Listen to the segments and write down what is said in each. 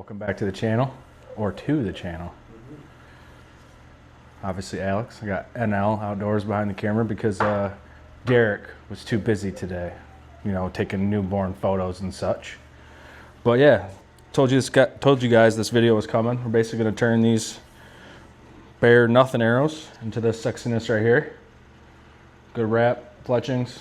Welcome back to the channel, or to the channel. Obviously Alex, I got NL outdoors behind the camera because Derek was too busy today, you know, taking newborn photos and such. But yeah, told you guys this video was coming. We're basically gonna turn these bare nothing arrows into this sexiness right here. Good wrap, fletchings.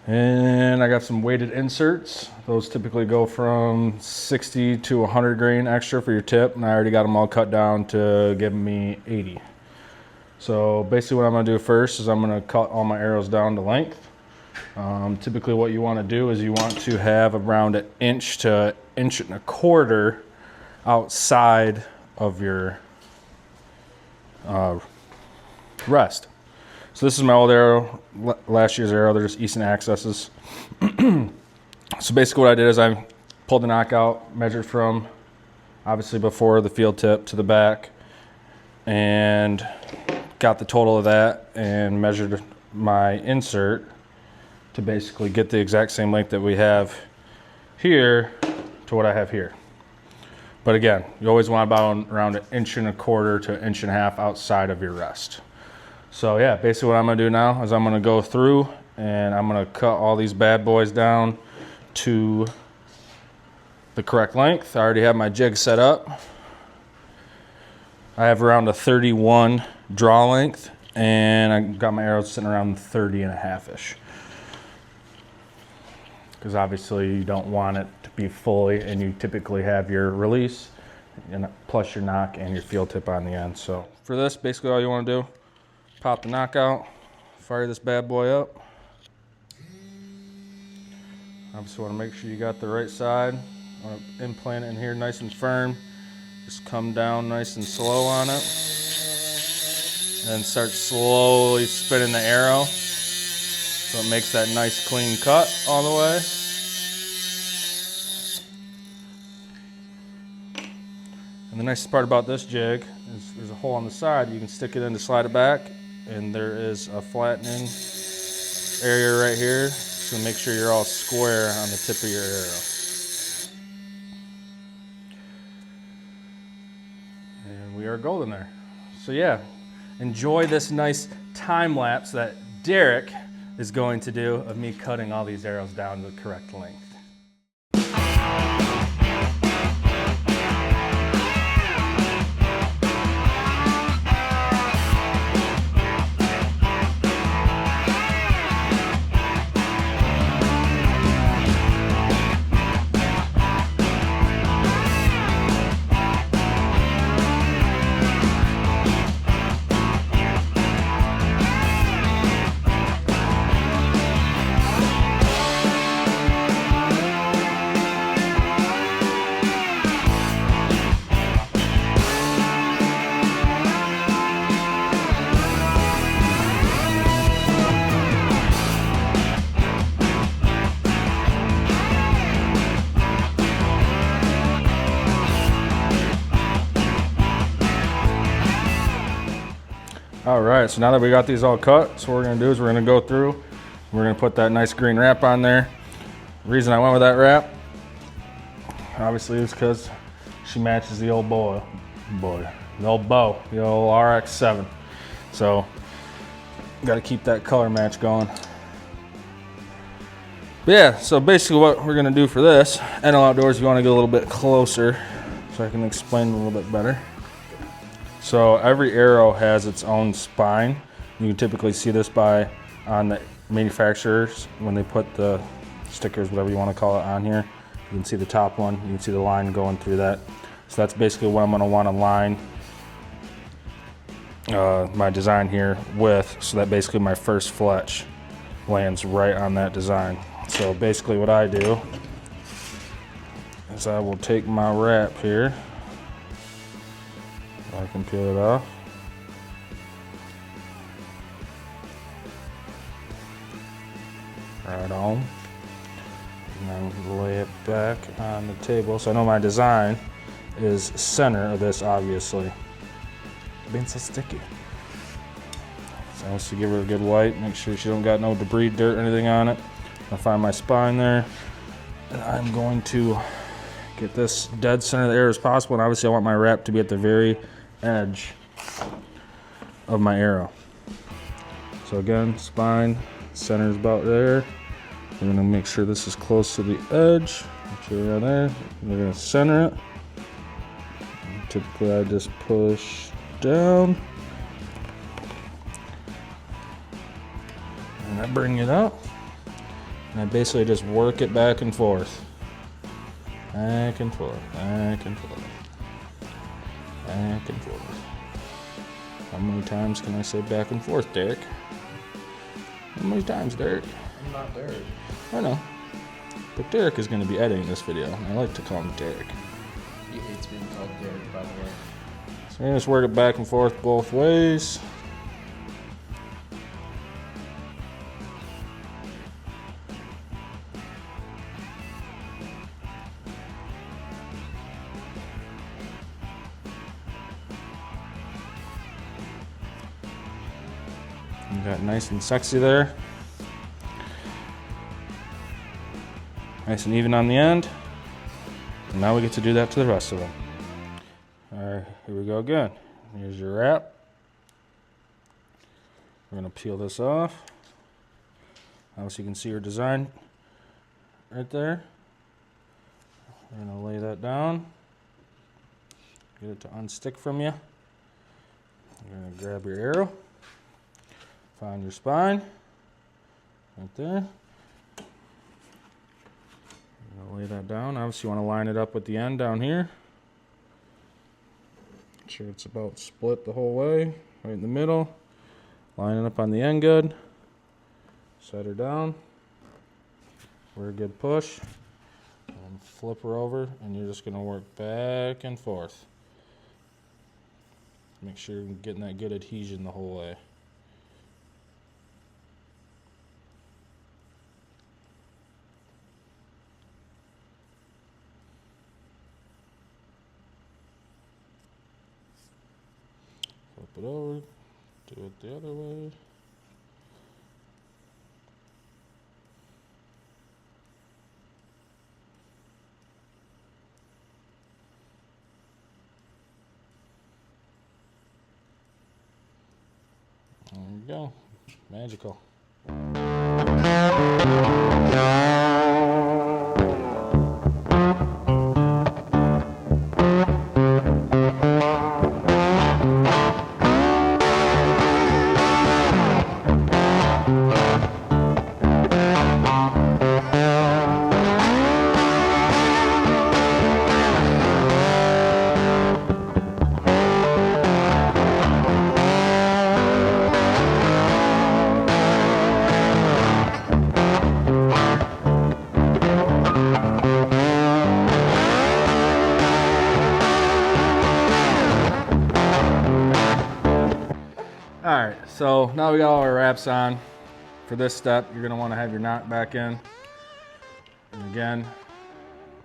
And I got some weighted inserts. Those typically go from 60 to 100 grain extra for your tip, and I already got them all cut down to give me 80. So basically what I'm gonna do first is I'm gonna cut all my arrows down to length. Typically what you wanna do is you want to have around an inch to inch and a quarter outside of your rest. So this is my old arrow, last year's arrow. They're just Easton Accesses. So basically what I did is I pulled the knockout, measured from obviously before the field tip to the back, and got the total of that and measured my insert to basically get the exact same length that we have here to what I have here. But again, you always want about around an inch and a quarter to an inch and a half outside of your rest. So yeah, basically what I'm gonna do now is I'm gonna go through and I'm gonna cut all these bad boys down to the correct length. I already have my jig set up. I have around a 31 draw length, and I got my arrows sitting around 30 and a half-ish. Because obviously you don't want it to be fully, and you typically have your release and plus your knock and your field tip on the end. So for this, basically all you wanna do, pop the knockout, fire this bad boy up. Obviously want to make sure you got the right side. Want to implant it in here nice and firm. Just come down nice and slow on it. And start slowly spinning the arrow so it makes that nice clean cut all the way. And the nice part about this jig is there's a hole on the side. You can stick it in to slide it back, and there is a flattening area right here, so make sure you're all square on the tip of your arrow. And we are golden there. So yeah, enjoy this nice time lapse that Derek is going to do of me cutting all these arrows down to the correct length. All right, so now that we got these all cut, so what we're gonna do is we're gonna go through, we're gonna put that nice green wrap on there. The reason I went with that wrap, obviously, is because she matches the old bow, the old RX-7. So, gotta keep that color match going. But yeah, so basically what we're gonna do for this, NL Outdoors, if you wanna get a little bit closer, so I can explain a little bit better. So every arrow has its own spine. You can typically see this on the manufacturers when they put the stickers, whatever you want to call it, on here. You can see the top one, you can see the line going through that. So that's basically what I'm going to want to line my design here with, so that basically my first fletch lands right on that design. So basically what I do is I will take my wrap here. I can peel it off. Right on. And then lay it back on the table. So I know my design is center of this, obviously. It's being so sticky. So I want to give her a good wipe, make sure she don't got no debris, dirt, or anything on it. I'll find my spine there. And I'm going to Get this dead center of the arrow as possible, and obviously I want my wrap to be at the very edge of my arrow. So again, spine, center is about there. We're gonna make sure this is close to the edge. Make sure around there. We're gonna center it. Typically I just push down. And I bring it up. And I basically just work it back and forth. Back and forth, back and forth. Back and forth. How many times can I say back and forth, Derek? How many times, Derek? I'm not Derek. I know. But Derek is going to be editing this video. I like to call him Derek. He hates being called Derek, by the way. So I just work it back and forth both ways. You got nice and sexy there. Nice and even on the end. And now we get to do that to the rest of them. Alright, here we go again. Here's your wrap. We're going to peel this off. Obviously you can see your design right there. We're going to lay that down. Get it to unstick from you. You're going to grab your arrow. Find your spine. Right there. You're going to lay that down. Obviously you want to line it up with the end down here. Make sure it's about split the whole way. Right in the middle. Line it up on the end good. Set her down. For a good push. And flip her over, and you're just going to work back and forth. Make sure you're getting that good adhesion the whole way. Flip it over. Do it the other way. There we go. Magical. Alright, so now we got all our wraps on. For this step, you're going to want to have your knot back in. And again,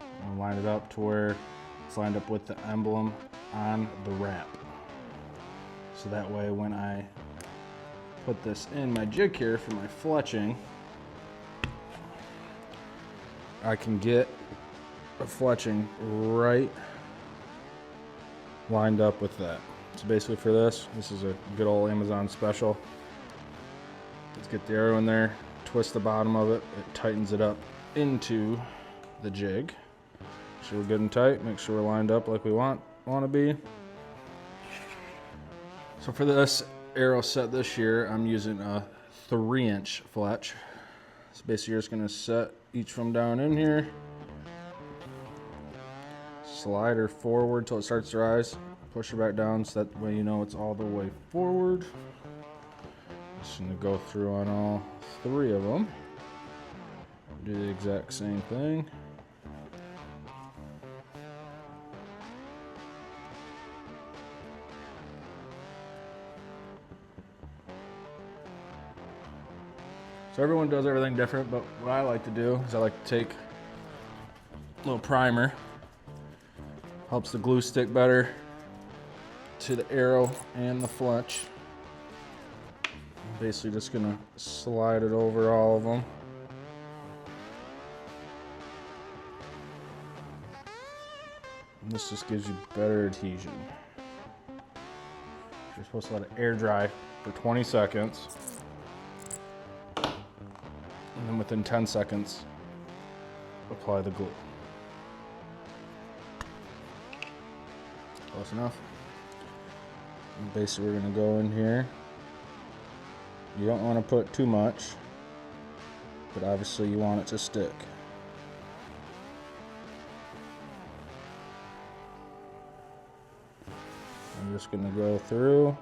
I'm going to line it up to where it's lined up with the emblem on the wrap. So that way when I put this in my jig here for my fletching, I can get the fletching right lined up with that. So basically for this is a good old Amazon special. Let's get the arrow in there, twist the bottom of it, it tightens it up into the jig. Make sure we're good and tight, make sure we're lined up like we want to be. So for this arrow set this year, I'm using a 3-inch fletch. So basically you're just gonna set each from down in here, slide her forward till it starts to rise. Push her back down so that way you know it's all the way forward. Just gonna go through on all 3 of them. Do the exact same thing. So everyone does everything different, but what I like to do is I like to take a little primer. Helps the glue stick better to the arrow and the fletch. I'm basically just gonna slide it over all of them. And this just gives you better adhesion. You're supposed to let it air dry for 20 seconds. And then within 10 seconds, apply the glue. Close enough. And basically we're gonna go in here. You don't want to put too much, but obviously you want it to stick. I'm just gonna go through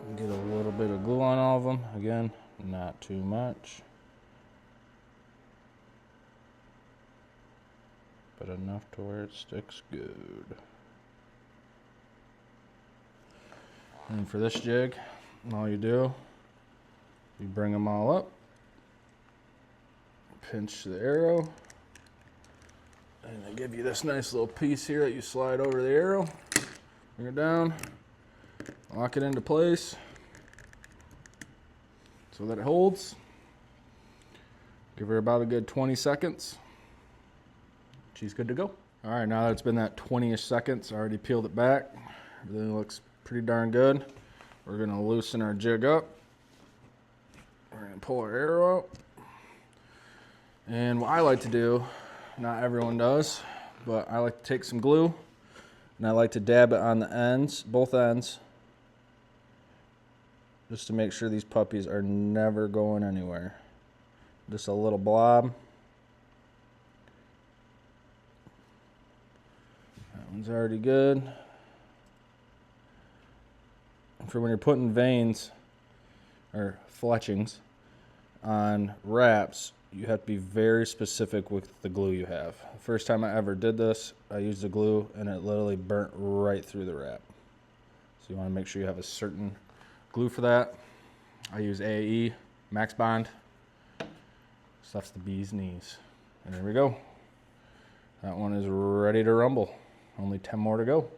and get a little bit of glue on all of them. Again, not too much, but enough to where it sticks good. And for this jig, all you do, you bring them all up, pinch the arrow, and they give you this nice little piece here that you slide over the arrow, bring it down, lock it into place so that it holds. Give her about a good 20 seconds. She's good to go. All right, now that it's been that 20-ish seconds, I already peeled it back. Everything looks pretty darn good. We're gonna loosen our jig up. We're gonna pull our arrow out. And what I like to do, not everyone does, but I like to take some glue and I like to dab it on the ends, both ends, just to make sure these puppies are never going anywhere. Just a little blob. That one's already good. And for when you're putting veins or fletchings on wraps, you have to be very specific with the glue you have. The first time I ever did this, I used the glue and it literally burnt right through the wrap. So you want to make sure you have a certain glue for that. I use AAE, Max Bond. Stuff's the bee's knees. And there we go. That one is ready to rumble. Only 10 more to go.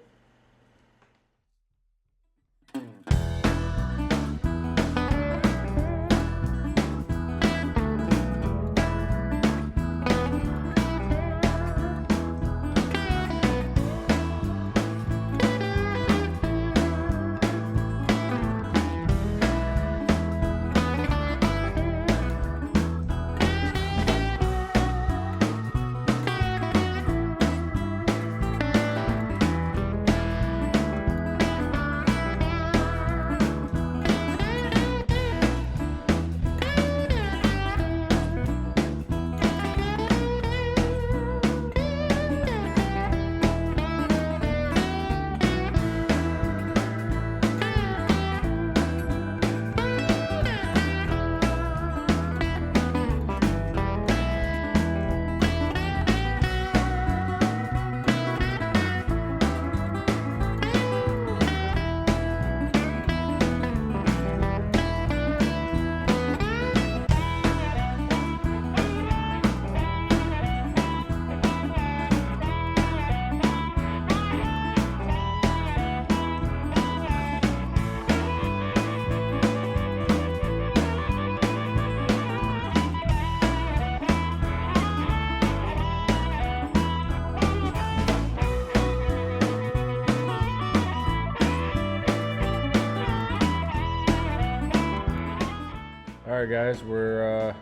Alright guys, we're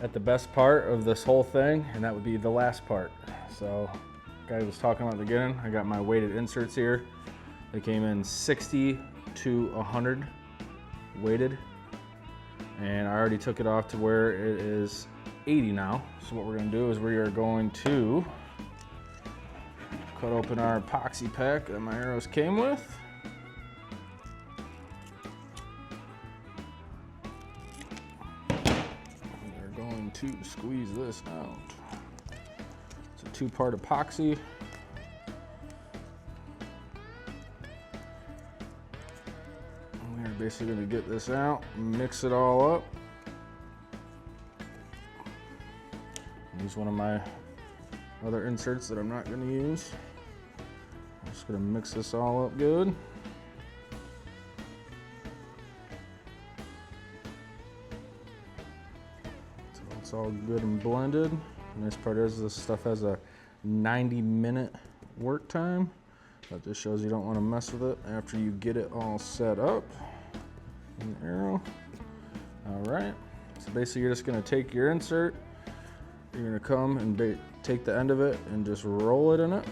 at the best part of this whole thing, and that would be the last part. So, like I was talking about at the beginning, I got my weighted inserts here. They came in 60 to 100 weighted, and I already took it off to where it is 80 now. So what we're going to do is we are going to cut open our epoxy pack that my arrows came with. To squeeze this out. It's a two-part epoxy. And we're basically going to get this out, mix it all up. Use one of my other inserts that I'm not going to use. I'm just going to mix this all up good. it's all good and blended. The nice part is this stuff has a 90-minute work time. That just shows you don't want to mess with it after you get it all set up. An arrow. All right. So basically, you're just going to take your insert. You're going to come and take the end of it and just roll it in it.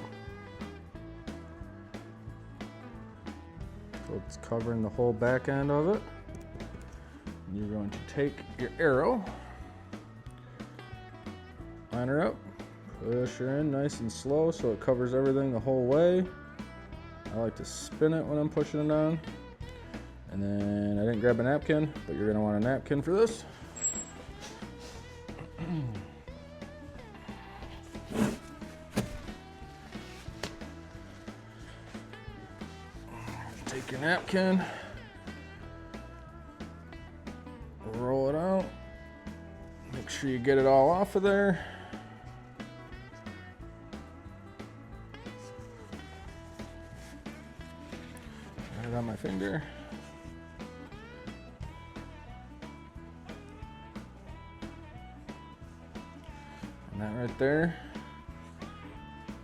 So it's covering the whole back end of it. And you're going to take your arrow, line her up, push her in nice and slow so it covers everything the whole way. I like to spin it when I'm pushing it on. And then I didn't grab a napkin, but you're gonna want a napkin for this. Take your napkin, roll it out, make sure you get it all off of there. Right on my finger. And that right there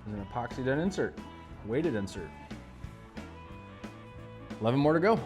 is an epoxy dent insert, weighted insert. 11 more to go.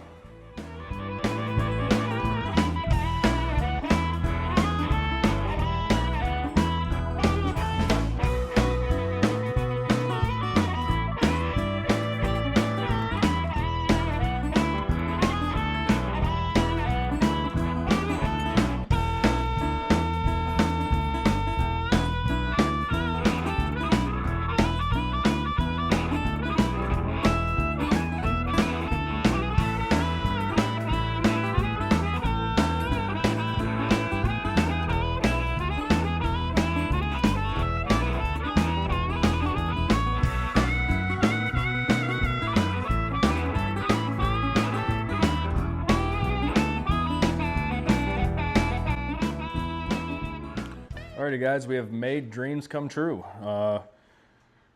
Alrighty guys, we have made dreams come true. Got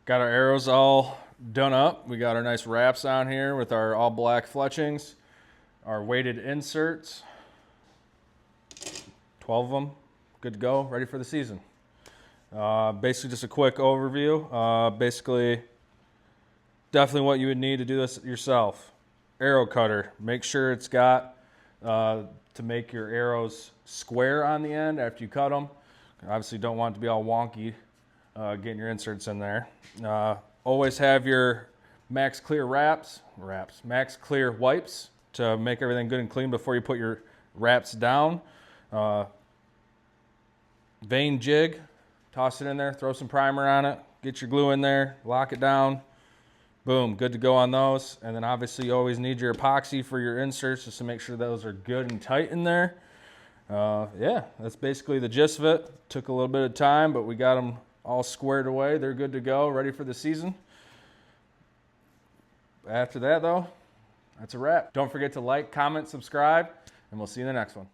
our arrows all done up. We got our nice wraps on here with our all black fletchings, our weighted inserts, 12 of them, good to go, ready for the season. Basically just a quick overview. Basically, definitely what you would need to do this yourself. Arrow cutter, make sure it's got to make your arrows square on the end after you cut them. Obviously don't want it to be all wonky getting your inserts in there. Always have your max clear max clear wipes to make everything good and clean before you put your wraps down. Vein jig, toss it in there, throw some primer on it, get your glue in there, lock it down. Boom, good to go on those. And then obviously you always need your epoxy for your inserts just to make sure those are good and tight in there. Yeah, that's basically the gist of it. Took a little bit of time, but we got them all squared away. They're good to go, ready for the season. After that though, that's a wrap. Don't forget to like, comment, subscribe, and we'll see you in the next one.